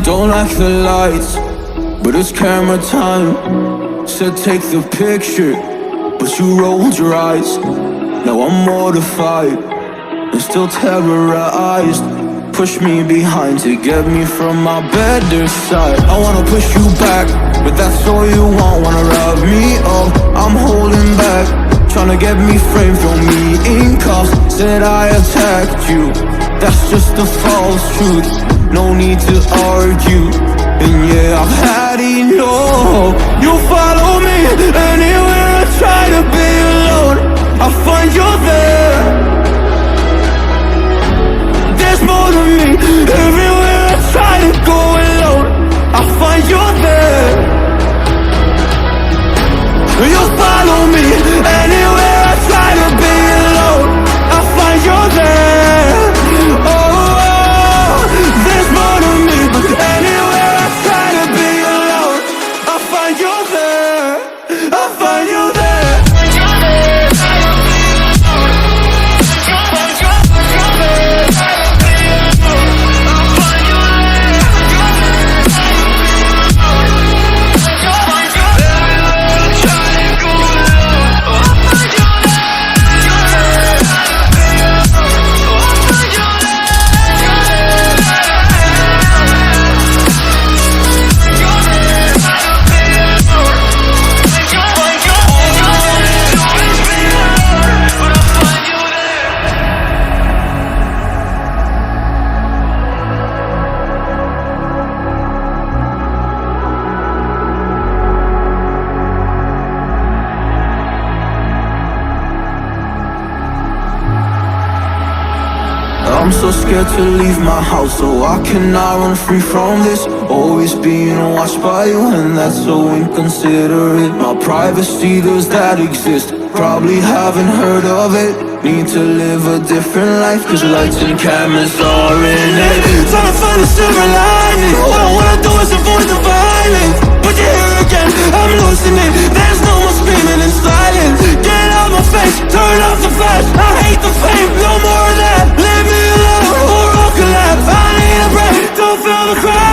Don't like the lights, but it's camera time. Said take the picture, but you rolled your eyes. Now I'm mortified and still terrorized. Push me behind to get me from my better side. I wanna push you back, but that's all you want. Wanna rub me up, I'm holding back. Tryna get me framed, throw me in cuffs. Said I attacked you, that's just a false truth. No need to argue, and yeah, I've had enough. You follow me anywhere I try to be alone, I find you there. There's more to me, everywhere I try to go alone, I find you there. You follow me anywhere I try to be alone, I find you there. Oh, there's more to me, anywhere I try to be alone, I find you there, I find you there. I'm so scared to leave my house, so I cannot run free from this. Always being watched by you, and that's so inconsiderate. My privacy, does that exist? Probably haven't heard of it. Need to live a different life, cause lights and cameras are in it. Trying to find a silver lining, all I wanna do is avoid the violence. But you're here again, I'm losing it. There's no more screaming in silence. Get out my face, turn off the flash. I hate the fame, no more of that. Leave me alone or I'll collapse. I need a break, don't feel the crash.